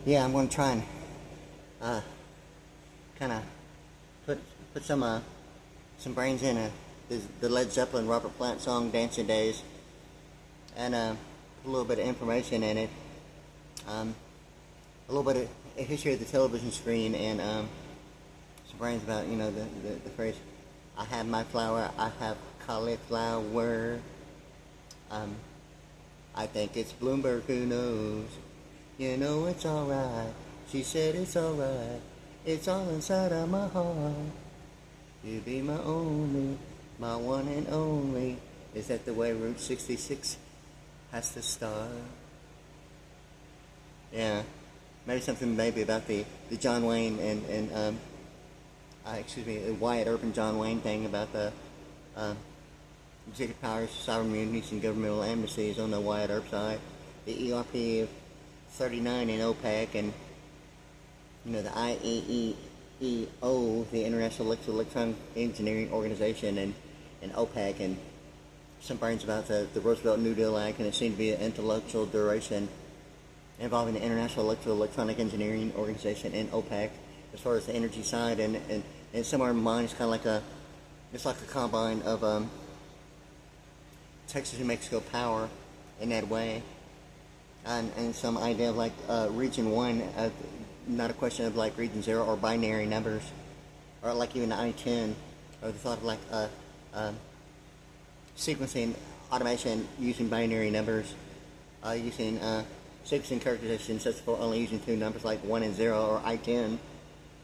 Yeah, I'm going to try and kind of put some brains in the Led Zeppelin Robert Plant song "Dancing Days," and put a little bit of information in it, a little bit of a history of the television screen, and some brains about the phrase "I have my flower, I have cauliflower." I think it's BloomBerg who knows. You know it's alright. She said it's alright. It's all inside of my heart. You be my only, my one and only. Is that the way Route 66 has to start? Yeah. Maybe something about the John Wayne and Wyatt Earp and John Wayne thing about the executive powers, sovereign immunities, and governmental amnesties on the Wyatt Earp side. The ERP of 39 in OPEC, and the IEEO, the International Electronic Engineering Organization, and OPEC, and some brains about the Roosevelt New Deal Act, and it seemed to be an intellectual duration involving the International Electronic Engineering Organization and OPEC as far as the energy side, and somewhere in my mind it's like a combine of Texas and Mexico power in that way, and some idea of like region 1, not a question of like region 0 or binary numbers, or like even I-10, or the thought of like sequencing automation using binary numbers, using sequencing characterization such for only using two numbers like 1 and 0, or I-10,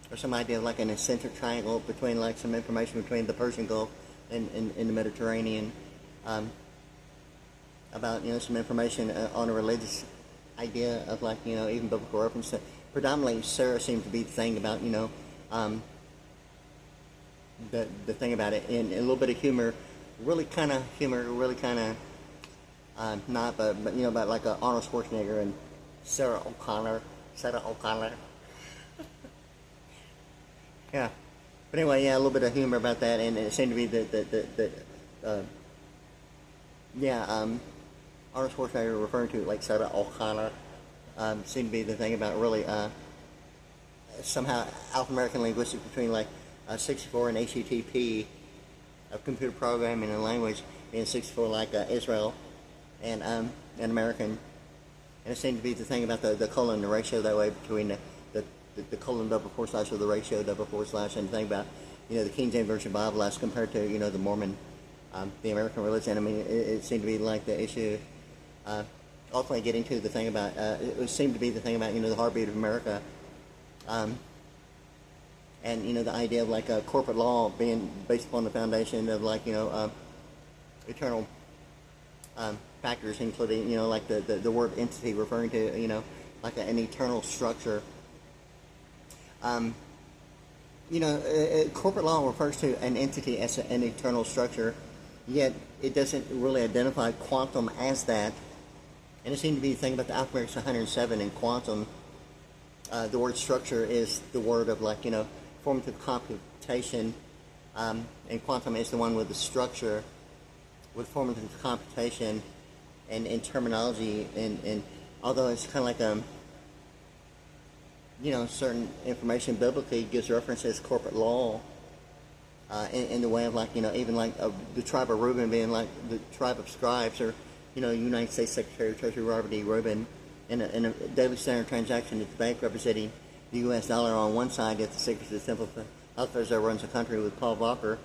or some idea of like an eccentric triangle between like some information between the Persian Gulf and the Mediterranean, about some information on a religious idea of like even biblical reference. Predominantly Sarah seemed to be the thing about the thing about it, and a little bit of humor, really kind of not, but about like Arnold Schwarzenegger and Sarah O'Connor. Yeah, but anyway, yeah, a little bit of humor about that, and it seemed to be Arnold Schwarzenegger referring to like Sarah O'Connor seemed to be the thing about really somehow alphanumeric linguistics between like 64 and HTTP of computer programming and language, and 64 like Israel and American, and it seemed to be the thing about the colon, the ratio that way between the colon double forward slash, or the ratio double forward slash, and the thing about the King James Version Bible as compared to the Mormon, the American religion. I mean, it seemed to be like the issue. Ultimately, getting to the thing about it seemed to be the thing about the heartbeat of America, and the idea of like corporate law being based upon the foundation of like eternal factors, including like the word entity referring to like an eternal structure. Corporate law refers to an entity as an eternal structure, yet it doesn't really identify quantum as that. And it seemed to be the thing about the alphanumeric 107 in quantum. The word structure is the word of like formative computation, and quantum is the one with the structure, with formative computation, and terminology, and although it's kind of like certain information biblically gives references corporate law, in the way of like even like the tribe of Reuben being like the tribe of scribes, or United States Secretary of Treasury Robert E. Reuben, in a daily standard transaction at the bank representing the U.S. dollar on one side, yet the Secretary of the Temple Health Reserve runs the country, with Paul Volcker,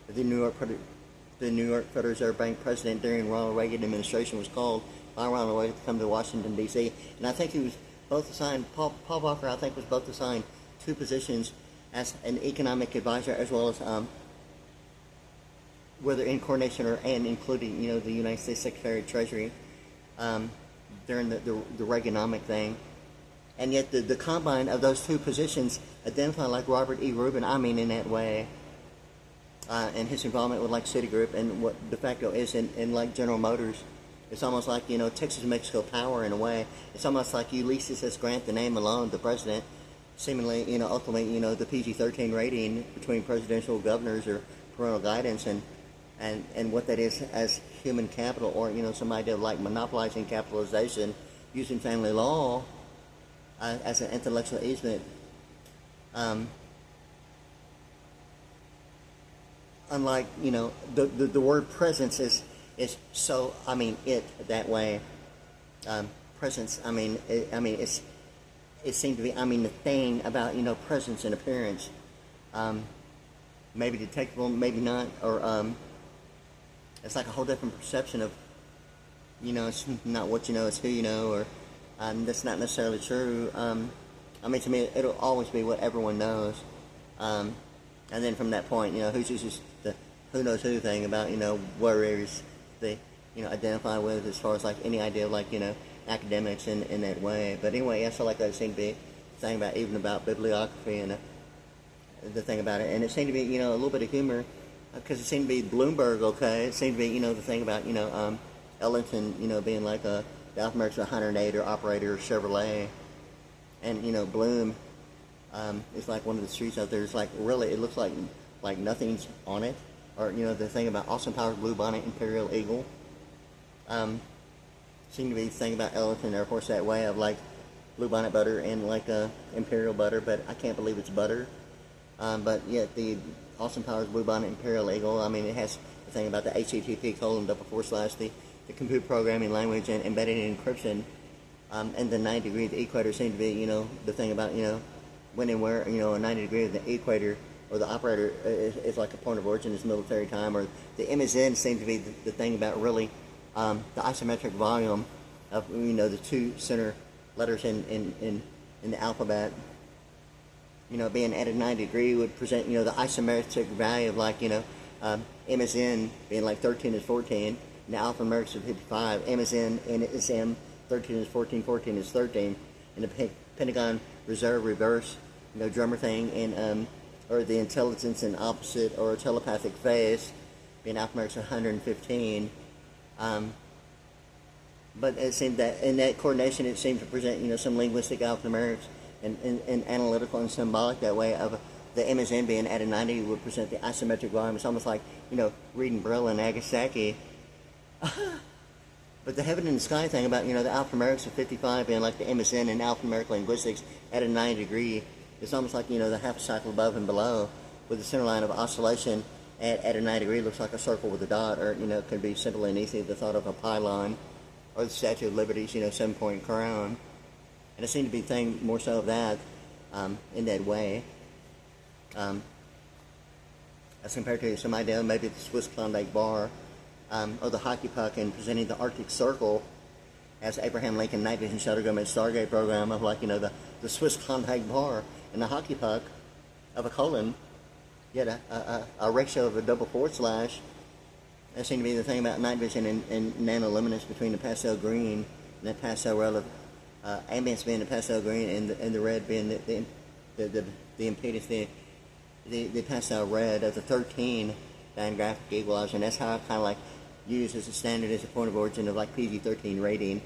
the New York Federal Reserve Bank president during Ronald Reagan administration, was called by Ronald Reagan to come to Washington, D.C. And I think he was both assigned, Paul Volcker, I think, was both assigned two positions as an economic advisor, as well as whether in coordination and including the United States Secretary of Treasury during the Reaganomic thing. And yet the combine of those two positions identify like Robert E. Reuben, I mean, in that way, and his involvement with like Citigroup, and what de facto is in like General Motors. It's almost like Texas and Mexico power in a way. It's almost like Ulysses S. Grant, the name alone, the president, seemingly ultimately the PG-13 rating between presidential governors or parental guidance, and what that is as human capital, or some idea of like monopolizing capitalization using family law, as an intellectual easement. Um, Unlike, the word presence is so, it that way. Presence, it seemed to be, the thing about, presence and appearance. Maybe detectable, maybe not, or it's like a whole different perception of, it's not what you know, it's who you know, or that's not necessarily true. To me, it'll always be what everyone knows. And then from that point, who's just the who knows who thing about, whatever they, identify with as far as like any idea of like, academics in that way. But anyway, I feel like that seemed to be the thing about, even about bibliography and the thing about it. And it seemed to be, a little bit of humor because it seemed to be BloomBerg, okay? It seemed to be, the thing about, Ellington, being like the Alpha 108 or operator or Chevrolet. And, Bloom it's like one of the streets out there. It's like really, it looks like nothing's on it, or the thing about Austin Powers Blue Bonnet Imperial Eagle. Seemed to be the thing about Ellington Air Force that way of like Blue Bonnet butter and like Imperial butter, but I can't believe it's butter. But yet the Austin Powers Blue Bonnet Imperial Eagle, it has the thing about the HTTP : the computer programming language and embedded encryption, and the 90 degree of the equator seemed to be the thing about when and where, a 90 degree of the equator or the operator is like a point of origin is military time, or the MSN seemed to be the thing about really the isometric volume of, the two center letters in the alphabet, being at a 90 degree would present, the isometric value of like, MSN being like 13 is 14, and the alphanumerics of 55, MSN and SM 13 is 14, 14 is 13, and the Pentagon Reserve reverse, drummer thing, and or the intelligence in opposite or telepathic phase, being alphanumerics 115. But it seemed that in that coordination, it seemed to present, some linguistic alphanumerics and analytical and symbolic that way of the MSN being at a 90 would present the isometric volume. It's almost like, reading Brill and Nagasaki. But the heaven and the sky thing about, the alphanumerics of 55 being like the MSN and alphanumeric linguistics at a 90 degree, it's almost like, the half cycle above and below with the center line of oscillation at a 90 degree looks like a circle with a dot, or, it could be simply and easily the thought of a pylon, or the Statue of Liberty's, 7-point crown. And it seemed to be the thing more so of that in that way. As compared to some idea, maybe the Swiss Klondike bar, or the hockey puck, and presenting the Arctic Circle as Abraham Lincoln Night Vision Shuttle Government Stargate program of like, the Swiss Klondike bar and the hockey puck of a colon, yet a ratio of a double forward slash. That seemed to be the thing about night vision and nanoluminance between the pastel green and the pastel red, ambience being the pastel green and the red being the impedance, the pastel red of the 13 band graphic equalizer, and that's how I kind of like use as a standard as a point of origin of like PG-13 rating,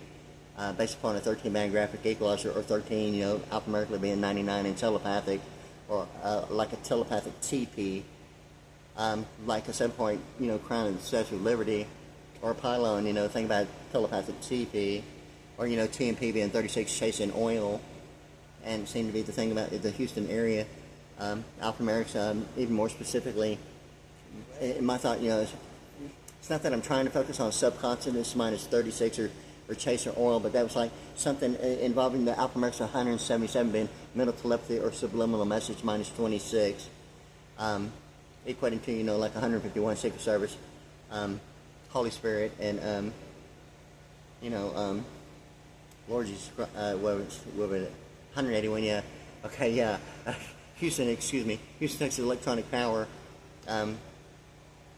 based upon a 13 band graphic equalizer, or 13, alphanumerically being 99 and telepathic, or like a telepathic TP, like a 7-point, crown of the Statue of Liberty, or a pylon, think about telepathic TP, or, TMP being 36 chasing oil, and seemed to be the thing about the Houston area, alphanumerics, even more specifically. In my thought, it's not that I'm trying to focus on subcontinents minus 36 or chaser oil, but that was like something involving the alphanumerics 177 being mental telepathy or subliminal message minus 26, equating to, like 151 Secret Service, Holy Spirit, and, Lord Jesus Christ, what was it? 181, yeah. Okay, yeah. Houston, Texas Electronic Power.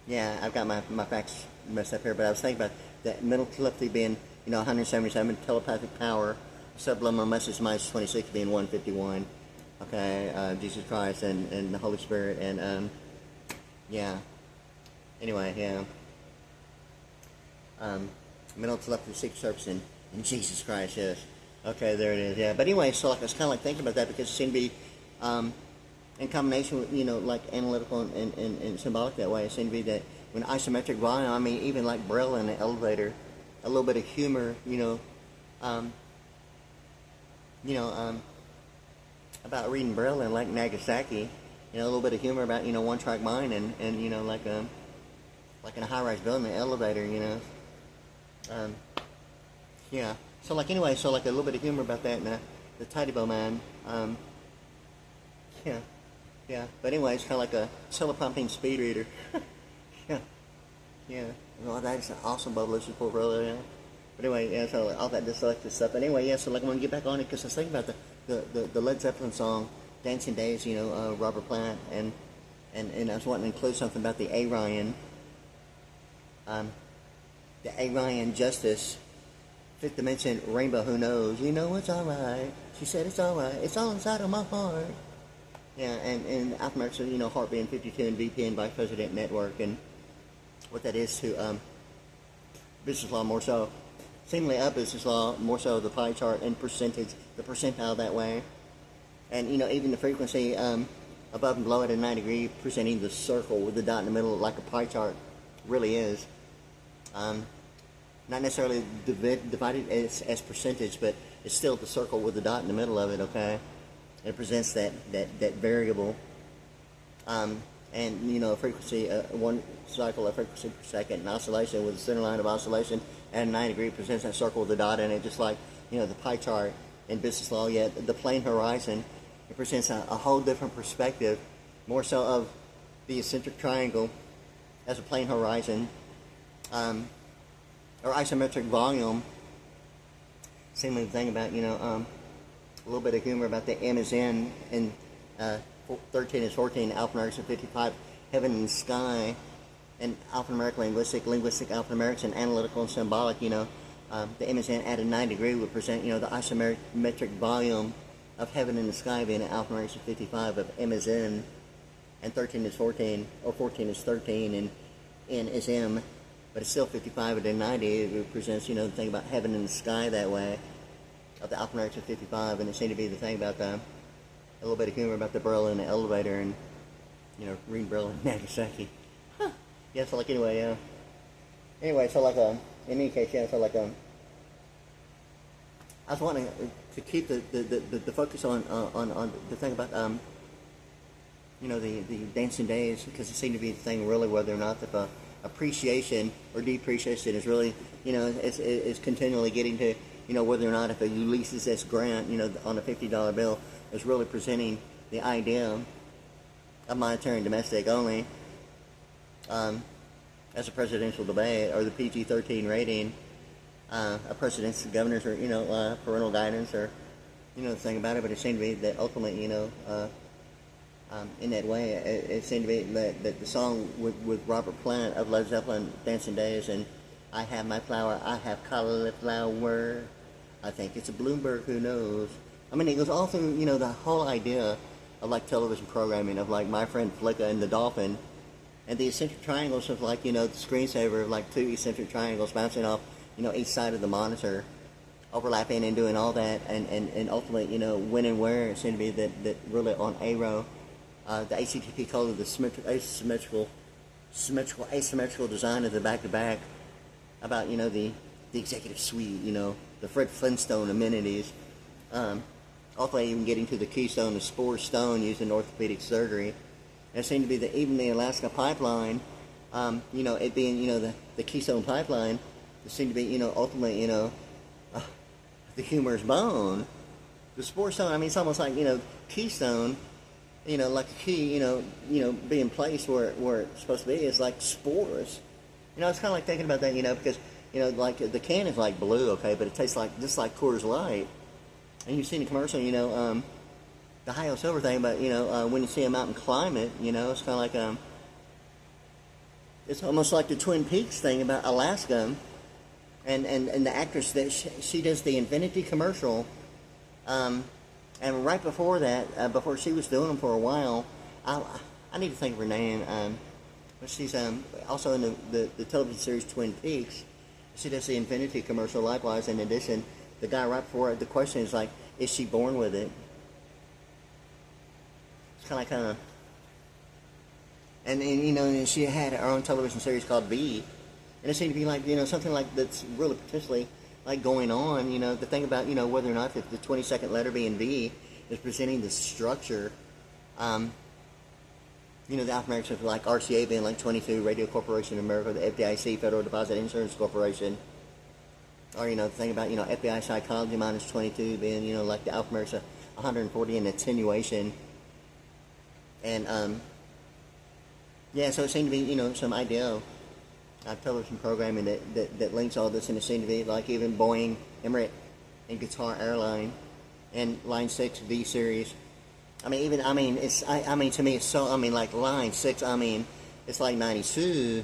Yeah, I've got my facts messed up here, but I was thinking about that mental telepathy being, 177, telepathic power, subliminal message minus 26 being 151. Okay, Jesus Christ and the Holy Spirit, and, yeah. Anyway, yeah. Mental telepathy, Secret Service, and Jesus Christ, yes. Okay, there it is, yeah. But anyway, so like, I was kind of like thinking about that because it seemed to be, in combination with, like analytical and symbolic that way, it seemed to be that when isometric volume, even like Brill in the elevator, a little bit of humor, you know, about reading Braille in like Nagasaki. You know, a little bit of humor about, you know, one-track mind and you know, like in a high-rise building, the elevator, you know. Yeah. So like anyway, so like a little bit of humor about that and the Tidy Bow Man. Yeah. Yeah. But anyway, it's kind of like a teleprompting speed reader. Yeah. Yeah. Well, that's an awesome publicity for Braille, yeah. But anyway, yeah, so all that dyslexic stuff. But anyway, yeah, so like I want to get back on it because I was thinking about the Led Zeppelin song, Dancing Days, you know, Robert Plant, and I was wanting to include something about the ARyan, Justice, Fifth Dimension, Rainbow, who knows, you know it's alright, she said it's alright, it's all inside of my heart. Yeah, and Alphanumeric, you know, heart being 52 and VPN, Vice President Network, and what that is to business law more so. Seemingly up business law, more so the pie chart and percentage, the percentile that way. And, you know, even the frequency above and below at a 90-degree, presenting the circle with the dot in the middle like a pie chart really is. Not necessarily divided as percentage, but it's still the circle with the dot in the middle of it, okay? It presents that variable. And, you know, a frequency, one cycle of frequency per second, an oscillation with a center line of oscillation at a 90-degree presents that circle with the dot in it, just like, you know, the pie chart in business law. Yet the plane horizon, it presents a whole different perspective, more so of the eccentric triangle as a plane horizon, or isometric volume. Same thing about, you know, a little bit of humor about the M is in, and 13 is 14, alphanumerics and 55, heaven and sky, and alphanumeric linguistic alphanumerics, and analytical and symbolic, you know, the M is in at a 90-degree would present, you know, the isometric volume of heaven and the sky being an alphanumerics and 55 of M is in, and 13 is 14, or 14 is 13, and N is M, but it's still 55 at a 90, it presents, you know, the thing about heaven and the sky that way, of the alphanumerics of 55, and it seemed to be the thing about a little bit of humor about the Braille in the elevator, and, you know, reading Braille in Nagasaki. Huh. Yeah, so like anyway, yeah. Anyway, so like in any case, yeah, so like I was wanting to keep the focus on the thing about you know, the dancing days, because it seemed to be the thing really whether or not the appreciation or depreciation is really, you know, is continually getting to, you know, whether or not if a Ulysses S. Grant, you know, on a $50 bill is really presenting the idea of monetary and domestic only as a presidential debate, or the PG-13 rating, a president's, governors, or, you know, parental guidance, or, you know, the thing about it. But it seemed to be that ultimately, you know, in that way, it seemed to be that the song with Robert Plant of Led Zeppelin, Dancing Days, and I have my flower, I have CaliFlower, I think it's a BloomBerg, who knows. I mean, it goes all through, you know, the whole idea of, like, television programming, of, like, My Friend Flicka and the Dolphin, and the eccentric triangles of, like, you know, the screensaver of, like, two eccentric triangles bouncing off, you know, each side of the monitor, overlapping and doing all that, and ultimately, you know, when and where it seemed to be that really on ARO, the ACTP called it the asymmetrical design of the back-to-back, about, you know, the executive suite, you know, the Fred Flintstone amenities, ultimately even getting to the keystone, the Spore Stone used in orthopedic surgery. And it seemed to be even the Alaska pipeline, you know, it being, you know, the keystone pipeline, it seemed to be, you know, ultimately, you know, the humorous bone. The Spore Stone, I mean, it's almost like, you know, keystone, you know, like a key, you know, being placed where it's supposed to be is like spores. You know, it's kind of like thinking about that, you know, because, you know, like the can is like blue, okay, but it tastes like just like Coors Light. And you've seen the commercial, you know, the High Silver thing, but, you know, when you see them out and climb it, you know, it's kind of like it's almost like the Twin Peaks thing about Alaska, and the actress that she does the Infinity commercial, and right before that, before she was doing them for a while, I need to think of her name. But she's also in the television series Twin Peaks. She does the Infinity commercial likewise. In addition, the guy right before it, the question is like, is she born with it? It's kind of, and you know, and she had her own television series called V, and it seemed to be like, you know, something like that's really potentially like going on, the thing about, whether or not the 22nd letter being V is presenting the structure, the alphanumerics like RCA being like 22, Radio Corporation of America, the FDIC, Federal Deposit Insurance Corporation, or, the thing about, FBI psychology minus 22 being, like the alphanumerics of 140 in attenuation. And, so it seemed to be, some idea of television programming that links all this, and it seemed to be like even Boeing, Emirates, and Qatar Airline, and Line 6 V series. To me, it's so, like Line 6, it's like 92.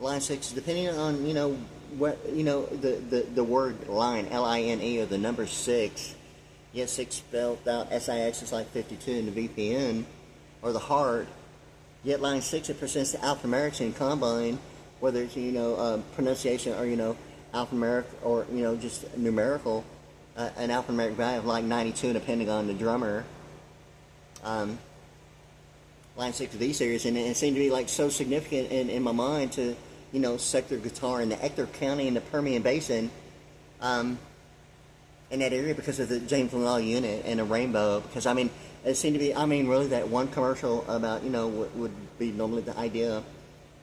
Line 6, depending on, what, the word line, L-I-N-E, or the number 6, 6 spelled out S-I-X is like 52 in the VPN, or the heart. Yet line 6, it presents the alphanumerics in combine, whether it's, pronunciation or, alphanumeric or, just numerical, an alphanumeric value of like 92 depending on the drummer. Line 6 V series, and it seemed to be like so significant in my mind to, sector guitar in the Ector County in the Permian Basin, in that area because of the James Law unit and a rainbow. Because it seemed to be, really that one commercial about, what would be normally the idea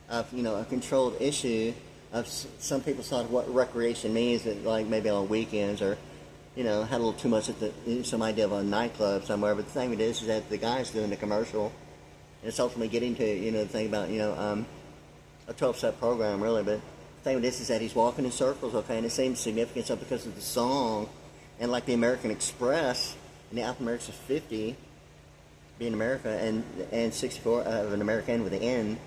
of, a controlled issue of some people thought of what recreation means, that like maybe on weekends, or, had a little too much at some idea of a nightclub somewhere. But the thing is that the guy's doing the commercial, and it's ultimately getting to, the thing about, a 12-step program, really. But the thing with this is that he's walking in circles, okay, and it seems significant so because of the song, and like the American Express, and the alphanumerics of 50 being America, and 64 of an American with an N.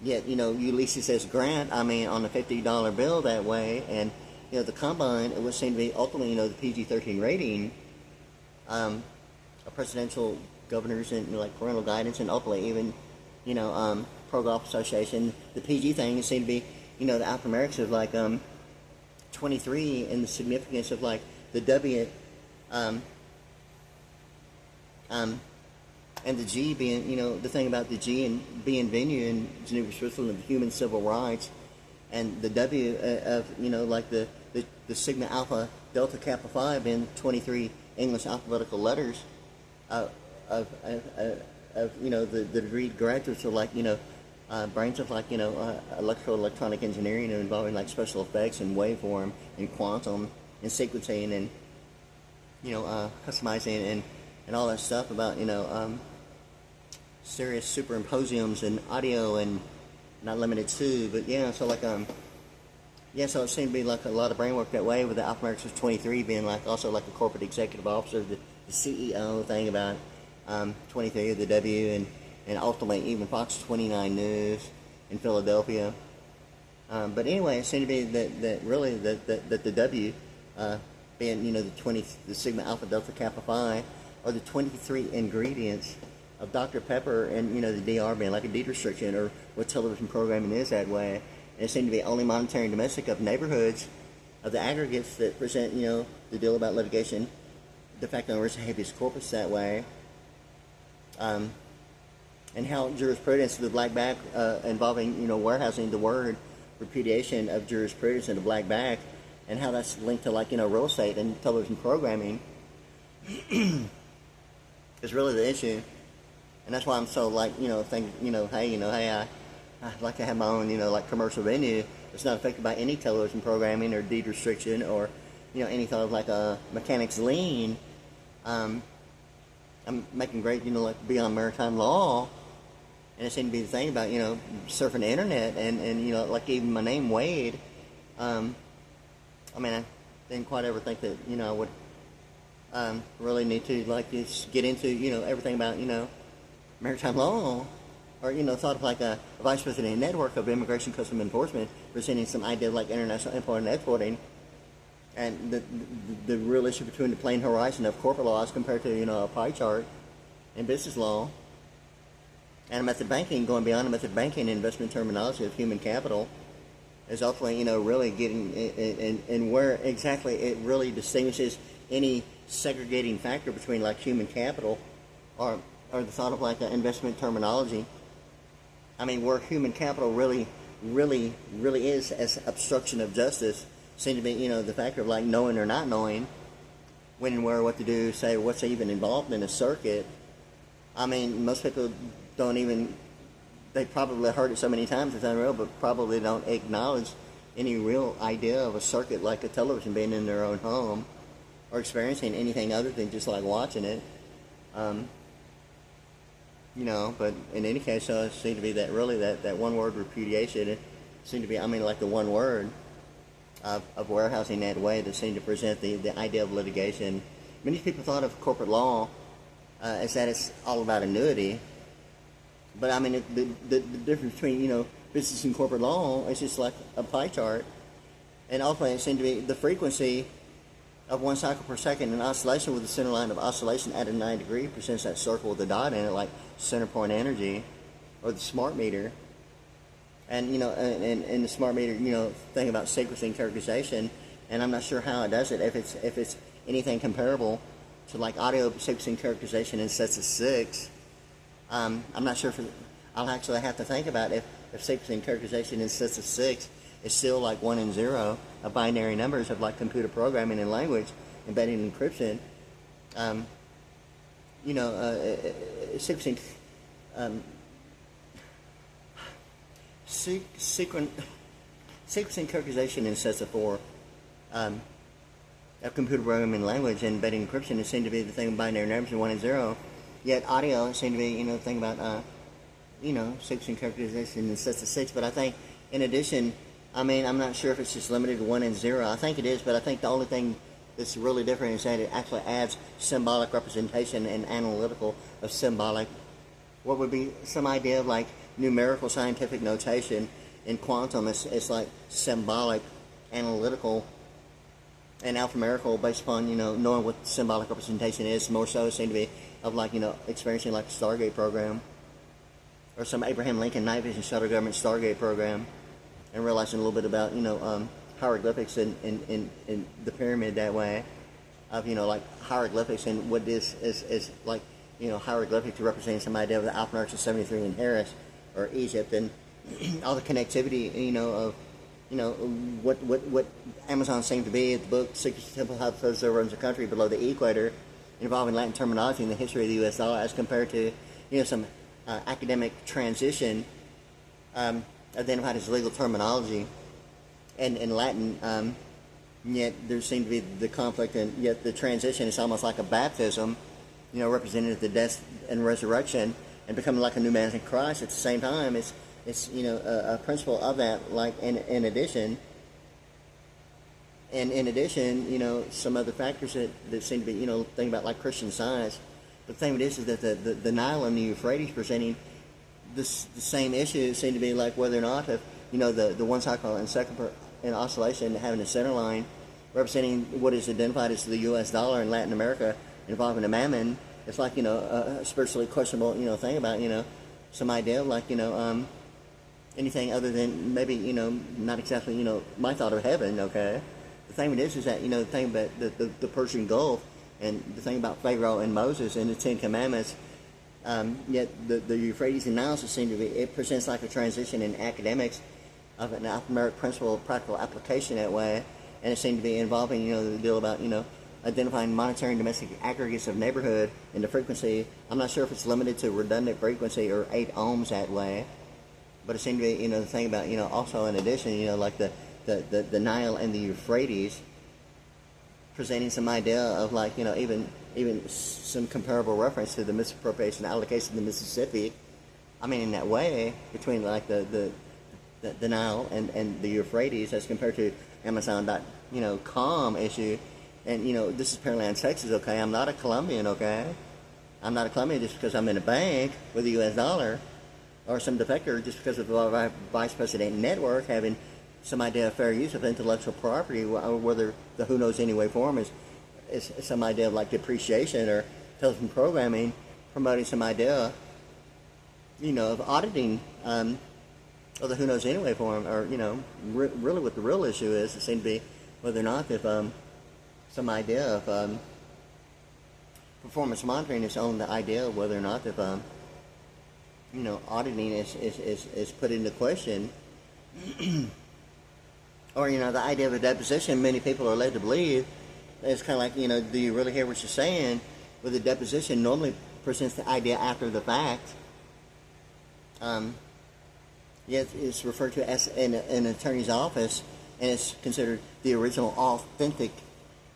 Yet, Ulysses S. Grant, on the $50 bill that way, and, the combine, it would seem to be ultimately, the PG-13 rating, presidential governors and, like, parental guidance, and ultimately even, Pro Golf Association, the PG thing, it seemed to be, the alphanumerics of, like, 23, and the significance of, like, the W, and the G being, the thing about the G and being venue in Geneva, Switzerland, of human civil rights, and the W of, like the Sigma Alpha Delta Kappa Phi being 23 English alphabetical letters of the degree graduates of, like, branch of, like, electro-electronic engineering, and involving, like, special effects and waveform and quantum and sequencing and, customizing and all that stuff about, serious superimposiums and audio, and not limited to, but so like, so it seemed to be like a lot of brain work that way, with the alphanumerics of 23 being like also like a corporate executive officer, the CEO thing about 23 of the W, and ultimately even Fox 29 News in Philadelphia. But anyway, it seemed to be that really that the W being the Sigma Alpha Delta Kappa Phi, are the 23 ingredients of Dr. Pepper, and the DR being like a deed restriction, or what television programming is that way. And it seemed to be only monetary and domestic of neighborhoods, of the aggregates that present, the deal about litigation, de facto and res habeas corpus that way. And how jurisprudence of the black back involving, warehousing the word, repudiation of jurisprudence in the black back, and how that's linked to, like, real estate and television programming is really the issue. And that's why I'm so, like, hey, I'd like to have my own, like, commercial venue. It's not affected by any television programming or deed restriction or, any thought of, like, a mechanics lien. I'm making great, like, beyond maritime law. And it seemed to be the thing about, surfing the internet and like, even my name, Wade. I didn't quite ever think that, I would really need to, like, just get into, everything about, maritime law, or, thought of, like, a vice president network of immigration custom enforcement presenting some idea of, like, international import and exporting, and the real issue between the plain horizon of corporate laws compared to, a pie chart in business law, and method banking, going beyond the method banking and investment terminology of human capital, is ultimately, really getting and where exactly it really distinguishes any segregating factor between, like, human capital or the thought of, like, investment terminology. Where human capital really is as obstruction of justice seem to be, the factor of like knowing or not knowing when and where, what to do, say what's even involved in a circuit. I mean, most people don't even, they probably heard it so many times it's unreal, but probably don't acknowledge any real idea of a circuit like a television being in their own home or experiencing anything other than just like watching it. But in any case, it seemed to be that really that one word repudiation, it seemed to be, like the one word of warehousing that way that seemed to present the idea of litigation. Many people thought of corporate law as that it's all about annuity. But the difference between, business and corporate law is just like a pie chart. And ultimately it seemed to be the frequency of 1 cycle per second in oscillation with the center line of oscillation at a 9 degree presents that circle with the dot in it, like center point energy, or the smart meter. And, and the smart meter, thing about sequencing characterization, and I'm not sure how it does it, if it's anything comparable to like audio sequencing characterization in sets of 6. I'm not sure if I'll actually have to think about if sequencing characterization in sets of 6 is still like 1 and 0 of binary numbers of like computer programming and language embedded encryption. Sequencing sequencing characterization in sets of 4 of computer programming language and embedded encryption is seen to be the thing of binary numbers of 1 and 0. Yet audio seemed to be, the thing about, sequencing characterization in sets of 6. But I think, in addition, I'm not sure if it's just limited to 1 and 0. I think it is, but I think the only thing that's really different is that it actually adds symbolic representation and analytical of symbolic, what would be some idea of like numerical scientific notation in quantum. It's like symbolic, analytical, and alphanumerical based upon, knowing what symbolic representation is. More so it seemed to be of like, experiencing like a Stargate program or some Abraham Lincoln night vision shuttle government Stargate program, and realizing a little bit about, hieroglyphics in the pyramid that way, of, like hieroglyphics and what this is like, hieroglyphics representing some idea of the alphanumerics of 73 in Harris or Egypt, and all the connectivity, of, what Amazon seemed to be at the book Secrets of Temple, How the President Runs the Country Below the Equator, involving Latin terminology and the history of the U.S. dollar, as compared to, some academic transition identified as legal terminology and in Latin, yet there seemed to be the conflict, and yet the transition is almost like a baptism, representing the death and resurrection and becoming like a new man in Christ. At the same time, it's a principle of that, like in addition, some other factors that seem to be, thinking about like Christian Science. But the thing with this is that the Nile and the Euphrates presenting the same issue seem to be like whether or not if, the 1 cycle and second in oscillation having a center line representing what is identified as the U.S. dollar in Latin America involving a mammon. It's like, a spiritually questionable, thing about, some idea of like, anything other than maybe, not exactly, my thought of heaven, okay? The thing with this is that, the thing about the Persian Gulf and the thing about Pharaoh and Moses and the Ten Commandments, yet the Euphrates and Nile seem to be, it presents like a transition in academics of an alphanumeric principle of practical application that way, and it seemed to be involving, the deal about, identifying monetary and domestic aggregates of neighborhood and the frequency. I'm not sure if it's limited to redundant frequency or 8 ohms that way, but it seemed to be, the thing about, also in addition, like the Nile and the Euphrates presenting some idea of like, even some comparable reference to the misappropriation allocation of the Mississippi. In that way, between like the Nile and the Euphrates as compared to Amazon.com issue. And, this is Pearland, Texas, okay? I'm not a Colombian, okay? I'm not a Colombian just because I'm in a bank with the U.S. dollar, or some defector just because of the vice president network having some idea of fair use of intellectual property, or whether the who knows anyway form is some idea of like depreciation, or television programming promoting some idea, of auditing, or the who knows anyway form, or, really what the real issue is, it seems to be whether or not if, some idea of performance monitoring is on the idea of whether or not if auditing is put into question or the idea of a deposition, many people are led to believe it's kind of like, do you really hear what you're saying? With a deposition, normally presents the idea after the fact. Yet it's referred to as an attorney's office, and it's considered the original authentic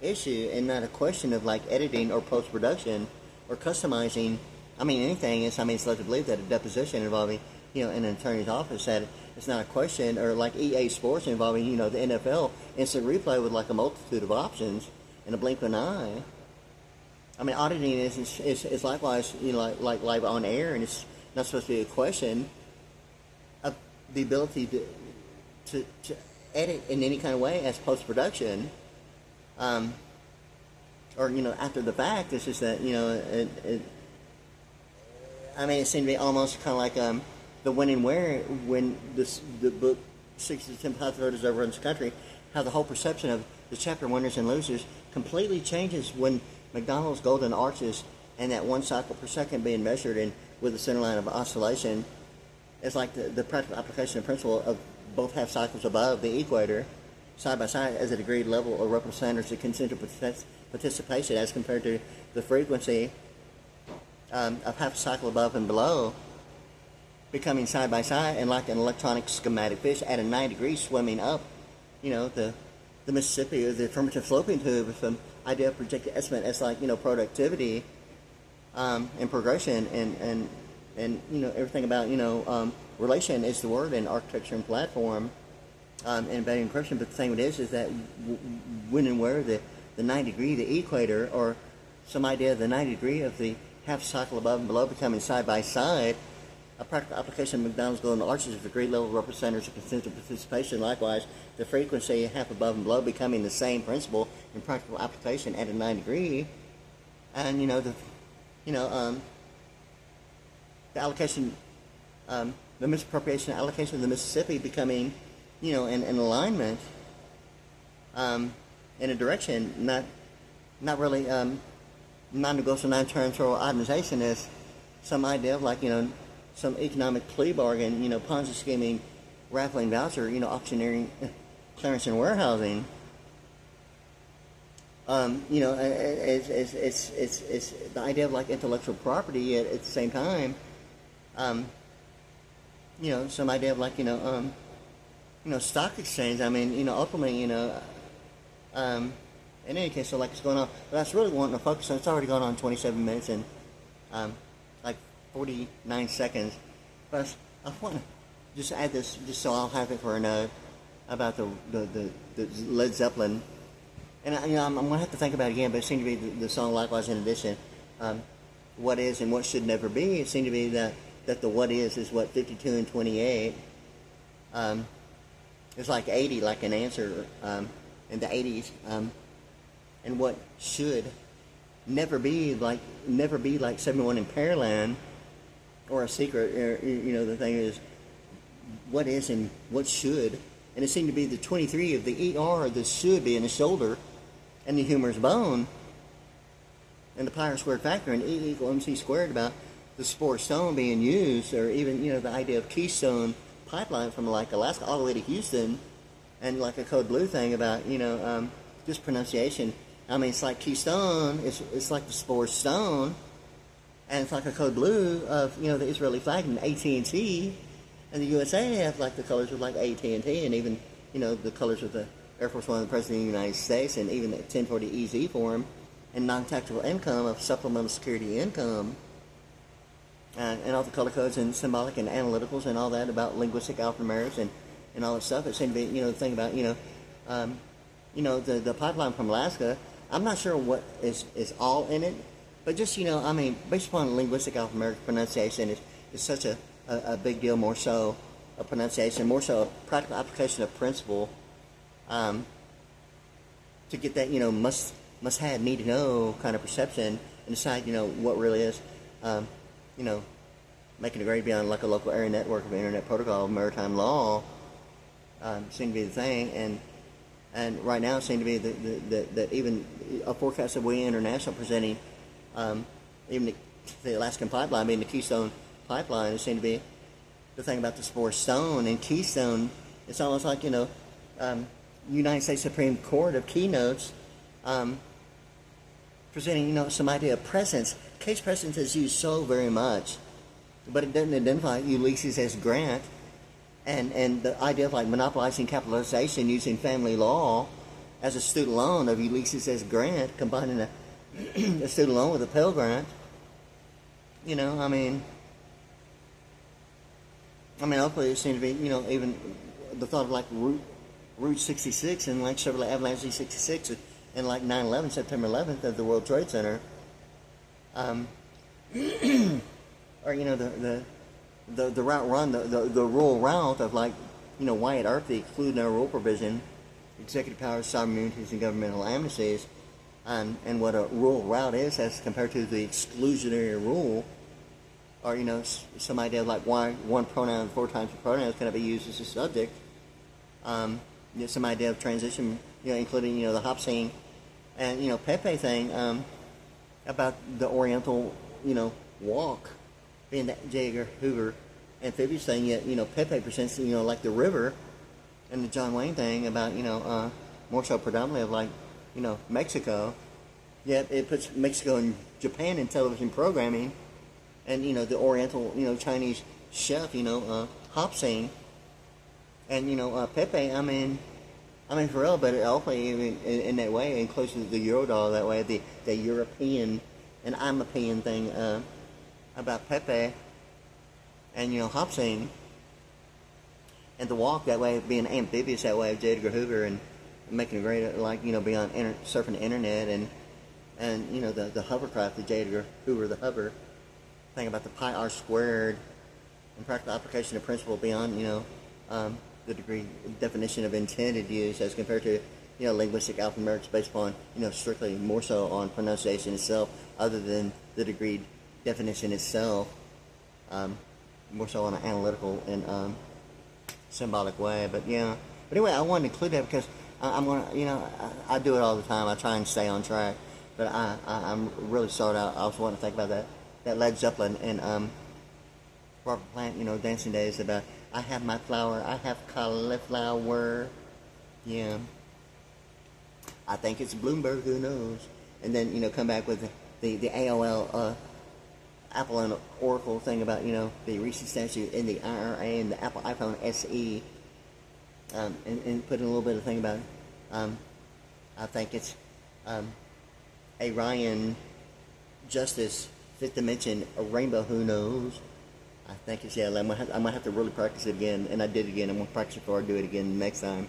issue, and not a question of like editing or post-production or customizing. Anything is. It's led to believe that a deposition involving, in an attorney's office, that it's not a question, or like EA Sports involving, the NFL instant replay with like a multitude of options in a blink of an eye. Auditing is likewise, like live on air, and it's not supposed to be a question of the ability to edit in any kind of way as post-production, or after the fact. It's just that it seemed to be almost kind of like the when and where, when the book 6 to 10 Possibilities Overruns the Country, how the whole perception of the chapter winners and losers completely changes when McDonald's golden arches and that 1 cycle per second being measured and with a center line of oscillation is like the practical application of principle of both half cycles above the equator, side by side, as a agreed level or reference standards of consensual participation as compared to the frequency of half a cycle above and below, becoming side by side, and like an electronic schematic fish at a 9 degrees swimming up, the Mississippi, or the affirmative sloping tube, with some idea of projected estimate as like, productivity, and progression, and everything about, relation is the word in architecture and platform, and embedding encryption. But the thing is that when and where the 9 degree, the equator, or some idea of the 90 degree of the half cycle above and below becoming side by side, a practical application of McDonald's golden arches of the great level representatives of consensual participation. Likewise, the frequency half above and below becoming the same principle in practical application at a 9 degree, and the allocation, the misappropriation allocation of the Mississippi becoming, in alignment, in a direction not really non-negotiable, non-territorial itemization is some idea of like, some economic plea bargain, Ponzi scheming, raffling voucher, auctioneering, clearance and warehousing. It's the idea of like intellectual property, yet at the same time, some idea of like, stock exchange. Ultimately, in any case, so like it's going on, but that's really wanting to focus on. It's already gone on 27 minutes and like 49 seconds. But I want to just add this, just so I'll have it for a note, about the Led Zeppelin. And I'm going to have to think about it again, but it seemed to be the song likewise in addition. What is and what should never be. It seemed to be that the what is what 52 and 28. It's like 80, like an answer in the 80s. And what should never be like 71 in Pearland, or a secret. The thing is, what is and what should. And it seemed to be the 23 of the ER, the should be in the shoulder, and the humerus bone, and the pi squared factor, and E equal MC squared, about the spore stone being used, or even, the idea of Keystone pipeline from like Alaska all the way to Houston, and like a code blue thing about, just pronunciation. It's like Keystone, it's like the spore stone, and it's like a code blue of, the Israeli flag and AT&T, and the USA have like the colors of like AT&T, and even, the colors of the Air Force One of the President of the United States, and even the 1040 EZ form, and non-taxable income of supplemental security income, and all the color codes and symbolic and analyticals and all that about linguistic alphanumerics and all that stuff. It seemed to be, the thing about, the pipeline from Alaska. I'm not sure what is all in it, but just, based upon linguistic alphanumeric pronunciation, is such a big deal, more so a pronunciation, more so a practical application of principle, to get that, must have, need to know kind of perception, and decide, what really is, making a grade beyond like a local area network of internet protocol of maritime law, seem to be the thing, and right now it seems to be that even a forecast of We International presenting, even the Alaskan pipeline being the Keystone pipeline, it seems to be the thing about the spore stone and Keystone. It's almost like, United States Supreme Court of keynotes, presenting, some idea of presence. Case presence is used so very much, but it doesn't identify Ulysses S. Grant, and the idea of like monopolizing capitalization using family law as a student loan of Ulysses S. Grant, combining a student loan with a Pell Grant. Hopefully it seems to be, even the thought of like Route 66 and like Chevrolet Avalanche Z66 and like 9/11, September 11th of the World Trade Center, or the route run, the rural route of like, Wyatt Earp, the exclude no rule provision, executive powers, sovereign immunities, and governmental amnesties, and what a rural route is as compared to the exclusionary rule, or some idea of like why one pronoun 4 times the pronouns cannot be used as a subject. Some idea of transition, including the Hopsing and Pepe thing about the Oriental walk being the J. Edgar Hoover amphibious thing. Yet Pepe presents like the river, and the John Wayne thing about more so predominantly of like Mexico. Yet it puts Mexico and Japan in television programming, and the Oriental Chinese chef Hopsing. And Pepe, I mean for real, but also even in that way, and close to the Eurodollar that way, the European and Imapean thing about Pepe and Hopsing, and the walk that way being amphibious that way of J. Edgar Hoover, and making a great like be on surfing the internet, and the hovercraft, the J. Edgar Hoover, the hover thing about the pi r squared, and practical application of principle beyond the degree definition of intended use as compared to linguistic alphanumerics based upon strictly more so on pronunciation itself, other than the degree definition itself, more so on an analytical and symbolic way. But anyway, I wanted to include that because I'm gonna I do it all the time. I try and stay on track, but I'm really sorry. I also want to think about that Led Zeppelin and Robert Plant Dancing Days about I have my flower, I have CaliFlower. Yeah. I think it's BloomBerg, who knows? And then, come back with the AOL, Apple and Oracle thing about, the recent statute in the IRA and the Apple iPhone SE. And put in a little bit of thing about, I think it's, ARyan Justice, Fifth Dimension, a Rainbow, who knows? I think it's, I'm gonna have to really practice it again, and I did it again. I'm gonna practice before I do it again next time.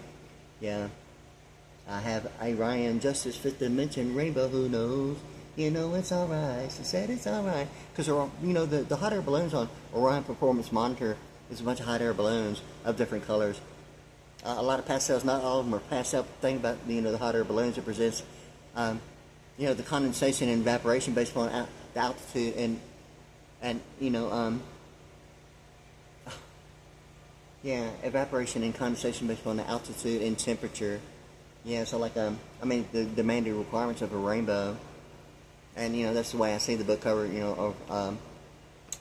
Yeah, I have ARyan Justice, Fifth Dimension, Rainbow, who knows? It's alright. She said it's alright, because the hot air balloons on Orion Performance Monitor is a bunch of hot air balloons of different colors. A lot of pastels, not all of them are pastel. Thing about the hot air balloons, it presents the condensation and evaporation based upon the altitude and evaporation and condensation based on the altitude and temperature. Yeah, so like the demanded requirements of a rainbow, and that's the way I see the book cover. Of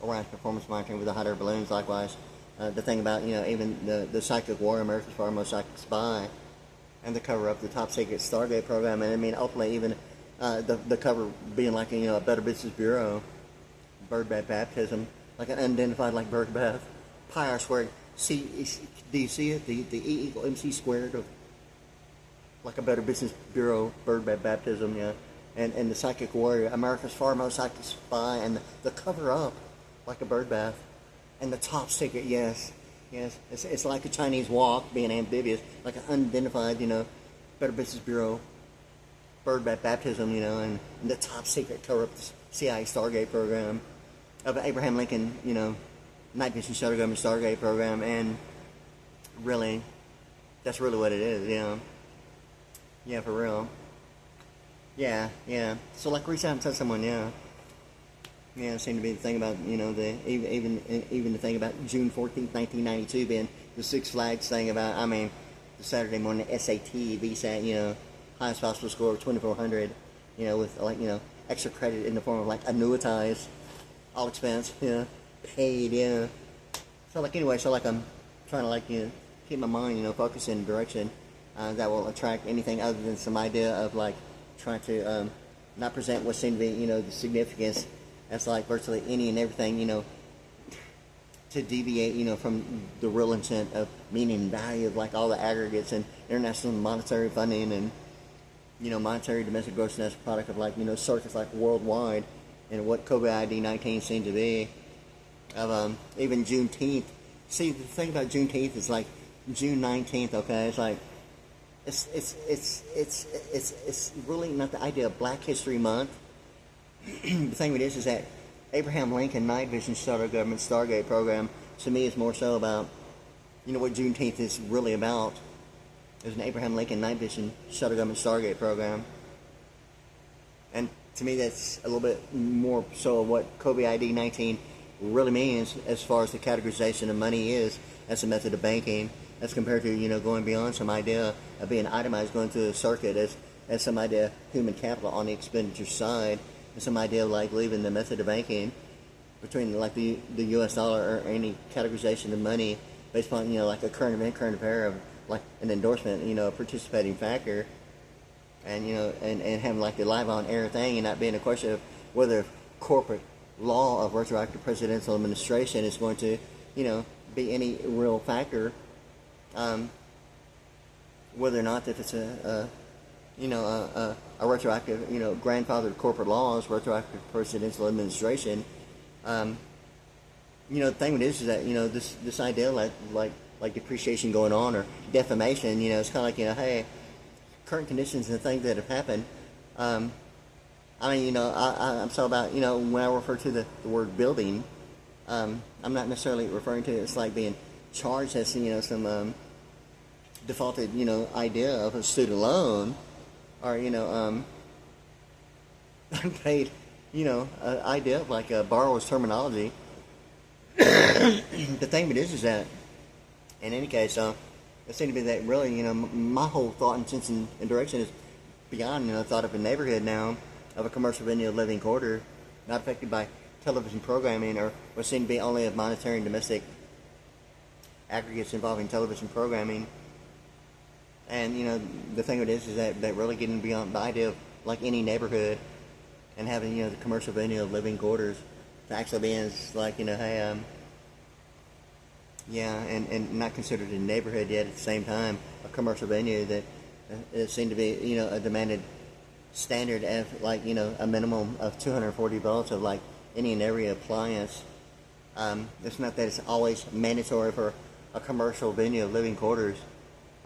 Orion's Performance Monitoring with the hot air balloons. Likewise, the thing about even the Psychic War, America's Foremost Psychic Spy, and the cover of the Top Secret Stargate program, and ultimately even the cover being like a Better Business Bureau, bird bath baptism, like an unidentified like bird bath, pi r squared. See, do you see it? The E equal MC squared of like a Better Business Bureau bird bath baptism, yeah, and the Psychic Warrior, America's Foremost Psychic Spy, and the cover up like a bird bath, and the top secret, yes, it's like a Chinese walk being amphibious, like an unidentified, Better Business Bureau bird bath baptism, and the top secret cover up the CIA Stargate program of Abraham Lincoln, Night Vision Shuttle Government Stargate program, and really, that's really what it is, Yeah, for real. Yeah. So like reach out and tell someone, yeah. It seemed to be the thing about, even the thing about June 14th, 1992 being the Six Flags thing about, the Saturday morning SAT, VSAT, highest possible score of 2,400, with like, extra credit in the form of like annuitized, all expense, paid, So like anyway, I'm trying to like keep my mind focused in the direction that will attract anything other than some idea of like trying to not present what seemed to be, the significance as like virtually any and everything, to deviate, from the real intent of meaning and value of like all the aggregates and international monetary funding and, monetary domestic gross national product of like, circuits like worldwide and what COVID-19 seemed to be. Of even Juneteenth. See, the thing about Juneteenth is like June 19th, okay, it's like it's really not the idea of Black History Month. The thing with this is that Abraham Lincoln Night Vision Shuttle Government Stargate program to me is more so about, what Juneteenth is really about. There's an Abraham Lincoln Night Vision Shuttle Government Stargate program. And to me that's a little bit more so of what COVID-19 really means as far as the categorization of money is as a method of banking, as compared to, going beyond some idea of being itemized, going through the circuit as some idea of human capital on the expenditure side, and some idea of like leaving the method of banking between like the US dollar or any categorization of money based upon, like a current event, current affair of like an endorsement, a participating factor, and, and having like the live on air thing and not being a question of whether corporate law of retroactive presidential administration is going to, be any real factor, whether or not if it's a retroactive, grandfathered corporate laws, retroactive presidential administration. The thing with this is that, this idea like depreciation going on or defamation, it's kind of like, hey, current conditions and things that have happened. I'm talking about, when I refer to the word building, I'm not necessarily referring to it's like being charged as, some defaulted, idea of a student loan or, unpaid, idea of like a borrower's terminology. The thing with this is that, in any case, it seems to be that really, my whole thought and sense and direction is beyond, thought of a neighborhood now of a commercial venue of living quarter, not affected by television programming or what seem to be only of monetary and domestic aggregates involving television programming. And, the thing with this is that really getting beyond the idea of like any neighborhood and having, the commercial venue of living quarters to actually being like, hey, and not considered a neighborhood yet at the same time, a commercial venue that it seemed to be, a demanded standard of like, a minimum of 240 volts of like any and every appliance. It's not that it's always mandatory for a commercial venue of living quarters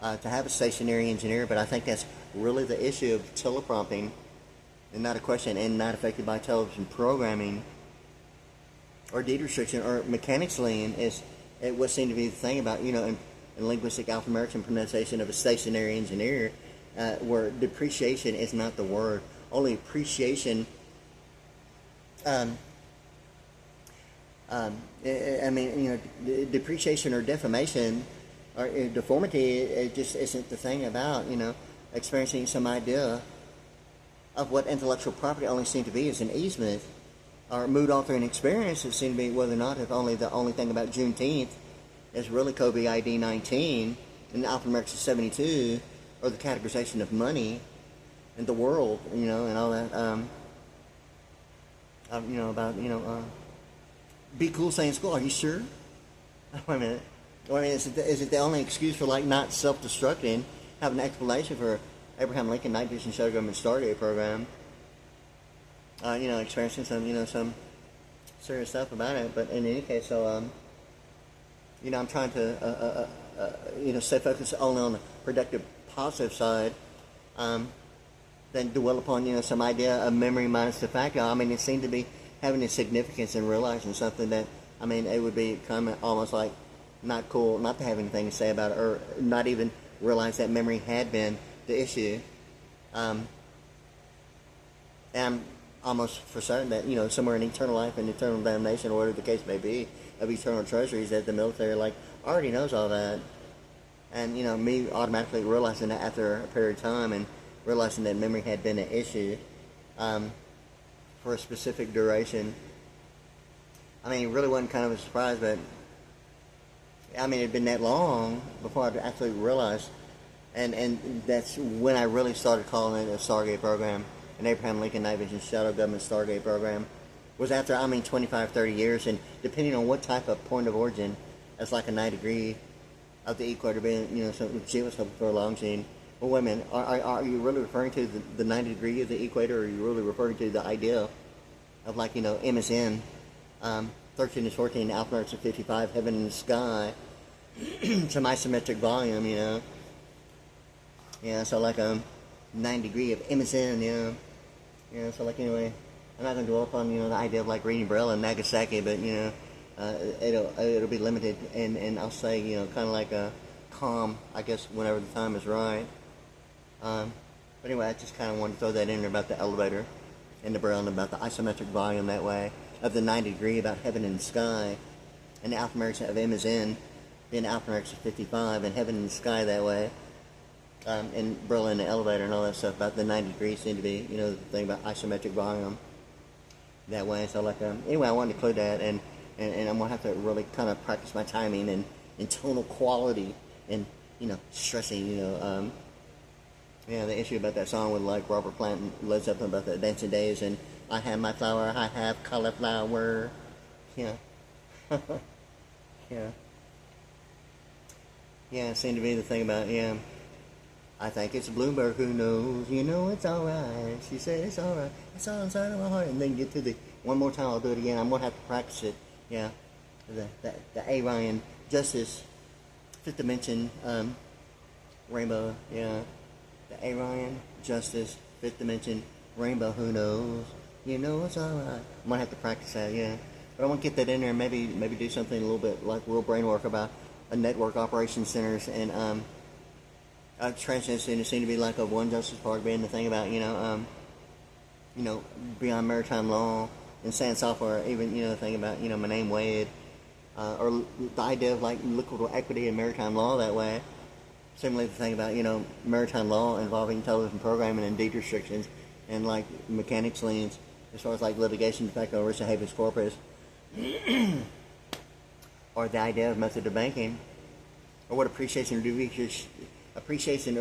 to have a stationary engineer, but I think that's really the issue of teleprompting and not a question and not affected by television programming or deed restriction or mechanics lien is what seemed to be the thing about, in linguistic alpha-American pronunciation of a stationary engineer, where depreciation is not the word. Only appreciation, depreciation or defamation or deformity, it just isn't the thing about, experiencing some idea of what intellectual property only seemed to be as an easement or mood-altering experience. It seemed to be whether or not if only the only thing about Juneteenth is really COVID-19 and Alpha-American 72 or the categorization of money and the world, and all that, be cool saying school. Are you sure? Wait a minute. Is it the only excuse for like not self-destructing? Have an explanation for Abraham Lincoln Night Vision Shuttle Government Stargate program. Experiencing some serious stuff about it. But in any case, so I'm trying to stay focused only on the productive, positive side. Then dwell upon some idea of memory minus the fact. It seemed to be having a significance in realizing something that it would be kind of almost like not cool not to have anything to say about it or not even realize that memory had been the issue. And I'm almost for certain that somewhere in eternal life and eternal damnation or whatever the case may be of eternal treasuries that the military already knows all that. And me automatically realizing that after a period of time and realizing that memory had been an issue for a specific duration. It really wasn't kind of a surprise, but it had been that long before I actually realized and that's when I really started calling it a Stargate program, an Abraham Lincoln Night Vision Shadow Government Stargate program. Was after 25, 30 years, and depending on what type of point of origin, that's like a 90 degree of the equator being, some geoscope for a long chain. Well, wait a minute, are you really referring to the 90 degree of the equator, or are you really referring to the idea of like, MSN, 13 is 14, alphanumerics of 55, heaven and the sky, some isometric volume, Yeah, so like 9 degree of MSN, Yeah, so like anyway, I'm not going to dwell upon, the idea of like reading Braille in Nagasaki, but, it'll be limited, and I'll say, kind of like a calm, I guess, whenever the time is right. But anyway, I just kind of wanted to throw that in there about the elevator and the Braille and about the isometric volume that way of the 90 degree about heaven and sky, and the alphanumerics of M is in, being alphanumerics of 55, and heaven and sky that way. And Braille in the elevator and all that stuff about the 90 degrees seem to be, the thing about isometric volume that way. So like, anyway, I wanted to include that, and I'm going to have to really kind of practice my timing and tonal quality and, stressing, the issue about that song with like Robert Plant and Led Zeppelin about the dancing days and I have my flower, I have CaliFlower. Yeah. Yeah. Yeah, it seemed to be the thing about, I think it's BloomBerg who knows, it's alright. She said it's alright, it's all inside of my heart. And then get to the, one more time I'll do it again. I'm going to have to practice it. Yeah. The ARyan Justice, Fifth Dimension, Rainbow, yeah. The ARyan Justice, Fifth Dimension, Rainbow, who knows? It's alright. I'm going to have to practice that, yeah. But I want to get that in there and maybe do something a little bit like real brain work about a network operations centers and, transition to seem to be like a One Justice Park being the thing about, beyond maritime law and sand software, even, the thing about, my name Wade, or the idea of like liquid equity and maritime law that way. Similarly, the thing about, maritime law involving television programming and deed restrictions and like mechanics liens as far as like litigation de facto original habeas corpus, or the idea of method of banking, or what appreciation or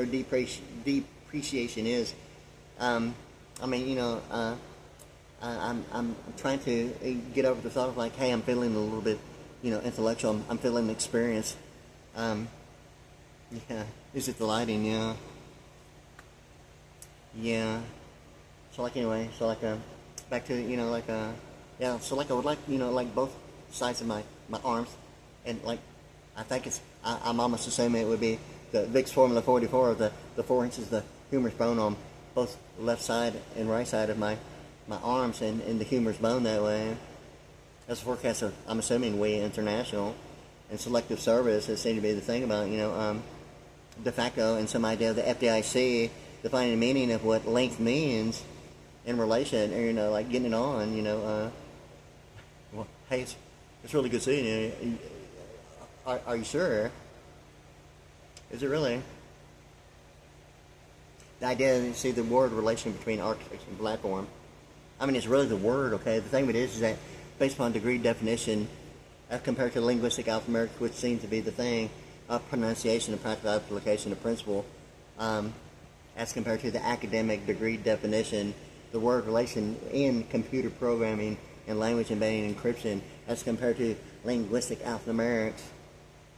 depreciation is. I'm trying to get over the thought of like, hey, I'm feeling a little bit, intellectual. I'm feeling experienced. Yeah. Is it the lighting? Yeah. Yeah. So like anyway, so like back to yeah. So like I would like like both sides of my arms, and like I think I'm almost assuming it would be the Vic's Formula 44 of the 4 inches the humerus bone on both left side and right side of my arms and the humerus bone that way. That's a forecast of, I'm assuming, way international and selective service. It seemed to be the thing about de facto and some idea of the FDIC defining the meaning of what length means in relation, or like getting it on. Well, hey, it's really good seeing you. Are you sure? Is it really? The idea, see, the word relation between architecture and platform. I mean, it's really the word, okay? The thing of it is that based upon degree definition, as compared to linguistic alphanumeric, which seems to be the thing, pronunciation and practical application of principle, as compared to the academic degree definition, the word relation in computer programming and language embedding encryption, as compared to linguistic alphanumerics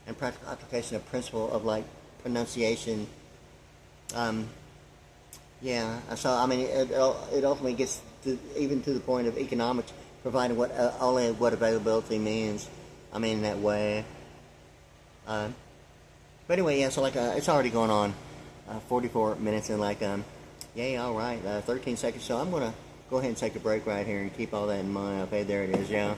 and practical application of principle of like pronunciation. Yeah, so I mean, it ultimately gets even to the point of economics, providing only what availability means. I mean, in that way. But anyway, yeah. So like, it's already going on 44 minutes and like, yeah, all right, 13 seconds. So I'm gonna go ahead and take a break right here and keep all that in mind. Okay, there it is. Yeah.